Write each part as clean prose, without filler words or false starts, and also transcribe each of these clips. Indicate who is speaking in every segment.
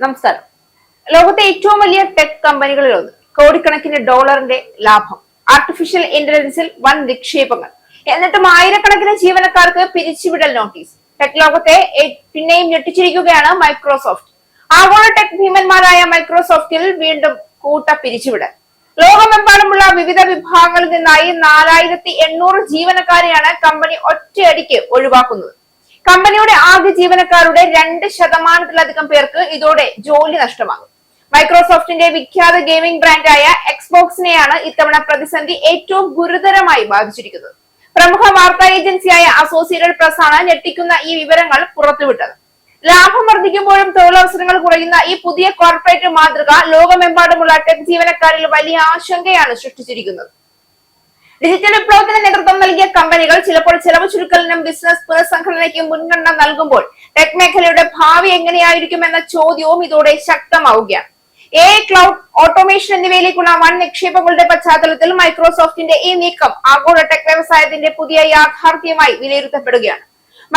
Speaker 1: നമസ്കാരം. ലോകത്തെ ഏറ്റവും വലിയ ടെക് കമ്പനികളിലൊന്ന്, കോടിക്കണക്കിന് ഡോളറിന്റെ ലാഭം, ആർട്ടിഫിഷ്യൽ ഇന്റലിജൻസിൽ വൻ നിക്ഷേപങ്ങൾ, എന്നിട്ടും ആയിരക്കണക്കിന് ജീവനക്കാർക്ക് പിരിച്ചുവിടൽ നോട്ടീസ്. ടെക് ലോകത്തെ പിന്നെയും ഞെട്ടിച്ചിരിക്കുകയാണ് മൈക്രോസോഫ്റ്റ്. ആഗോള ടെക് ഭീമന്മാരായ മൈക്രോസോഫ്റ്റിൽ വീണ്ടും കൂട്ട പിരിച്ചുവിടൽ. ലോകമെമ്പാടുമുള്ള വിവിധ വിഭാഗങ്ങളിൽ നിന്നായി 4800 ജീവനക്കാരെയാണ് കമ്പനി ഒറ്റയടിക്ക് ഒഴിവാക്കുന്നത്. കമ്പനിയുടെ ആകെ ജീവനക്കാരുടെ 2% പേർക്ക് ഇതോടെ ജോലി നഷ്ടമാകും. മൈക്രോസോഫ്റ്റിന്റെ വിഖ്യാത ഗെയിമിംഗ് ബ്രാൻഡായ എക്സ്ബോക്സിനെയാണ് ഇത്തവണ പ്രതിസന്ധി ഏറ്റവും ഗുരുതരമായി ബാധിച്ചിരിക്കുന്നത്. പ്രമുഖ വാർത്താ ഏജൻസിയായ അസോസിയേറ്റഡ് പ്രസ് ആണ് ഞെട്ടിക്കുന്ന ഈ വിവരങ്ങൾ പുറത്തുവിട്ടത്. ലാഭം വർദ്ധിക്കുമ്പോഴും തൊഴിലവസരങ്ങൾ കുറയുന്ന ഈ പുതിയ കോർപ്പറേറ്റ് മാതൃക ലോകമെമ്പാടുമുള്ള ടെക് ജീവനക്കാരിൽ വലിയ ആശങ്കയാണ് സൃഷ്ടിച്ചിരിക്കുന്നത്. ഡിജിറ്റൽ വിപ്ലവത്തിന് നേതൃത്വം നൽകിയ കമ്പനികൾ ചിലപ്പോൾ ചെലവ് ചുരുക്കലിനും ബിസിനസ് പുനഃസംഘടനയ്ക്കും മുൻഗണന നൽകുമ്പോൾ ടെക് മേഖലയുടെ ഭാവി എങ്ങനെയായിരിക്കും എന്ന ചോദ്യവും ഇതോടെ ശക്തമാവുകയാണ്. ക്ലൗഡ്, ഓട്ടോമേഷൻ എന്നിവയിലേക്കുള്ള വൻ നിക്ഷേപങ്ങളുടെ പശ്ചാത്തലത്തിൽ മൈക്രോസോഫ്റ്റിന്റെ ഈ നീക്കം ആഗോള ടെക് വ്യവസായത്തിന്റെ പുതിയ യാഥാർത്ഥ്യമായി വിലയിരുത്തപ്പെടുകയാണ്.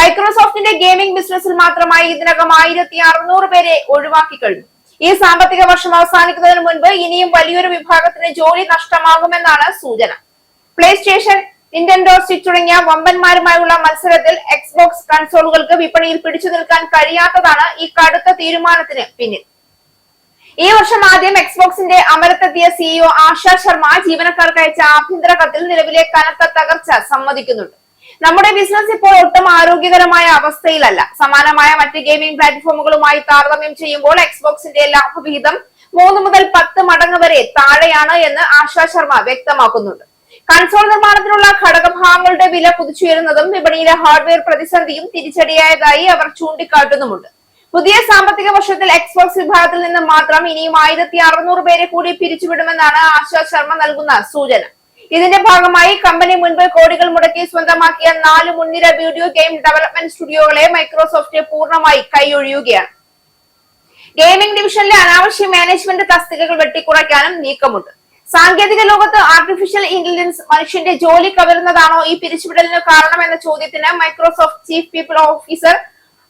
Speaker 1: മൈക്രോസോഫ്റ്റിന്റെ ഗെയിമിംഗ് ബിസിനസ്സിൽ മാത്രമായി ഇതിനകം 1600 പേരെ ഒഴിവാക്കി കഴിഞ്ഞു. ഈ സാമ്പത്തിക വർഷം അവസാനിക്കുന്നതിന് മുൻപ് ഇനിയും വലിയൊരു വിഭാഗത്തിന് ജോലി നഷ്ടമാകുമെന്നാണ് സൂചന. പ്ലേ സ്റ്റേഷൻ, നിന്റെൻഡോ സ്വിച്ച് തുടങ്ങിയ വമ്പന്മാരുമായുള്ള മത്സരത്തിൽ എക്സ്ബോക്സ് കൺസോളുകൾക്ക് വിപണിയിൽ പിടിച്ചു നിൽക്കാൻ കഴിയാത്തതാണ് ഈ കടുത്ത തീരുമാനത്തിന് പിന്നിൽ. ഈ വർഷം ആദ്യം എക്സ്ബോക്സിന്റെ അമരത്തെത്തിയ സിഇഒ ആശാ ശർമ്മ ജീവനക്കാർക്ക് അയച്ച ആഭ്യന്തര കത്തിൽ നിലവിലെ കനത്ത തകർച്ച സമ്മതിക്കുന്നുണ്ട്. നമ്മുടെ ബിസിനസ് ഇപ്പോൾ ഒട്ടും ആരോഗ്യകരമായ അവസ്ഥയിലല്ല. സമാനമായ മറ്റ് ഗെയിമിംഗ് പ്ലാറ്റ്ഫോമുകളുമായി താരതമ്യം ചെയ്യുമ്പോൾ എക്സ്ബോക്സിന്റെ ലാഭവിഹിതം 3 മുതൽ 10 മടങ്ങ് വരെ താഴെയാണ് എന്ന് ആശാ ശർമ്മ വ്യക്തമാക്കുന്നുണ്ട്. കൺസോൾ നിർമ്മാണത്തിനുള്ള ഘടകഭാഗങ്ങളുടെ വില കുതിച്ചുയരുന്നതും വിപണിയിലെ ഹാർഡ്വെയർ പ്രതിസന്ധിയും തിരിച്ചടിയായതായി അവർ ചൂണ്ടിക്കാട്ടുന്നുമുണ്ട്. പുതിയ സാമ്പത്തിക വർഷത്തിൽ എക്സ്ബോക്സ് വിഭാഗത്തിൽ നിന്ന് മാത്രം ഇനിയും 1600 പേരെ കൂടി പിരിച്ചുവിടുമെന്നാണ് ആശാ ശർമ്മ നൽകുന്ന സൂചന. ഇതിന്റെ ഭാഗമായി കമ്പനി മുൻപ് കോടികൾ മുടക്കി സ്വന്തമാക്കിയ 4 മുൻനിര വീഡിയോ ഗെയിം ഡെവലപ്മെന്റ് സ്റ്റുഡിയോകളെ മൈക്രോസോഫ്റ്റ് പൂർണ്ണമായി കൈയൊഴിയുകയാണ്. ഗെയിമിംഗ് ഡിവിഷനിലെ അനാവശ്യ മാനേജ്മെന്റ് തസ്തികകൾ വെട്ടിക്കുറയ്ക്കാനും നീക്കമുണ്ട്. സാങ്കേതിക ലോകത്ത് ആർട്ടിഫിഷ്യൽ ഇന്റലിജൻസ് മനുഷ്യന്റെ ജോലി കവരുന്നതാണോ ഈ പിരിച്ചുവിടലിന് കാരണമെന്ന ചോദ്യത്തിന് Microsoft chief people officer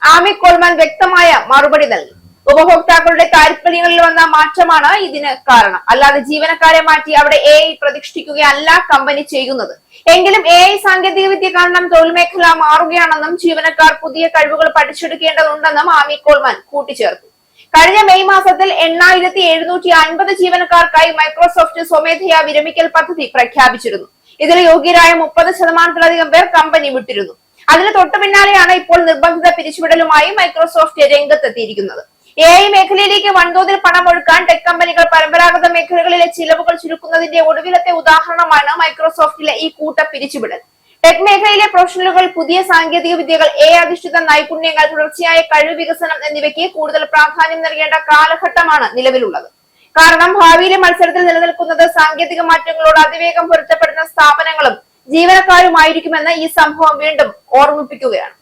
Speaker 1: Amy Coleman വ്യക്തമായ മറുപടി നൽകി. ഉപഭോക്താക്കളുടെ താല്പര്യങ്ങളിൽ വന്ന മാറ്റമാണ് ഇതിന് കാരണം, അല്ലാതെ ജീവനക്കാരെ മാറ്റി അവിടെ AI പ്രതിഷ്ഠിക്കുകയല്ല കമ്പനി ചെയ്യുന്നത്. എങ്കിലും AI സാങ്കേതിക വിദ്യ കാരണം തൊഴിൽ മേഖല മാറുകയാണെന്നും ജീവനക്കാർ പുതിയ കഴിവുകൾ പഠിച്ചെടുക്കേണ്ടതുണ്ടെന്നും ആമി കോൾമാൻ കൂട്ടിച്ചേർത്തു. കഴിഞ്ഞ മെയ് മാസത്തിൽ 8750 ജീവനക്കാർക്കായി മൈക്രോസോഫ്റ്റ് സ്വമേധയാ വിരമിക്കൽ പദ്ധതി പ്രഖ്യാപിച്ചിരുന്നു. ഇതിൽ യോഗ്യരായ 30%-ലധികം പേർ കമ്പനി വിട്ടിരുന്നു. അതിന് തൊട്ടു പിന്നാലെയാണ് ഇപ്പോൾ നിർബന്ധിത പിരിച്ചുവിടലുമായി മൈക്രോസോഫ്റ്റ് രംഗത്തെത്തിയിരിക്കുന്നത്. AI മേഖലയിലേക്ക് വൻതോതിൽ പണം ഒഴുക്കാൻ ടെക് കമ്പനികൾ പരമ്പരാഗത മേഖലകളിലെ ചിലവുകൾ ചുരുക്കുന്നതിന്റെ ഒടുവിലത്തെ ഉദാഹരണമാണ് മൈക്രോസോഫ്റ്റിലെ ഈ കൂട്ട പിരിച്ചുവിടൽ. ടെക് മേഖലയിലെ പ്രൊഫഷണലുകൾ പുതിയ സാങ്കേതിക വിദ്യകൾ, AI അധിഷ്ഠിത നൈപുണ്യങ്ങൾ, തുടർച്ചയായ കഴിവ് വികസനം എന്നിവയ്ക്ക് കൂടുതൽ പ്രാധാന്യം നൽകേണ്ട കാലഘട്ടമാണ് നിലവിലുള്ളത്. കാരണം ഭാവിയിലെ മത്സരത്തിൽ നിലനിൽക്കുന്നത് സാങ്കേതിക മാറ്റങ്ങളോട് അതിവേഗം പൊരുത്തപ്പെടുന്ന സ്ഥാപനങ്ങളും ജീവനക്കാരുമായിരിക്കുമെന്ന് ഈ സംഭവം വീണ്ടും ഓർമ്മിപ്പിക്കുകയാണ്.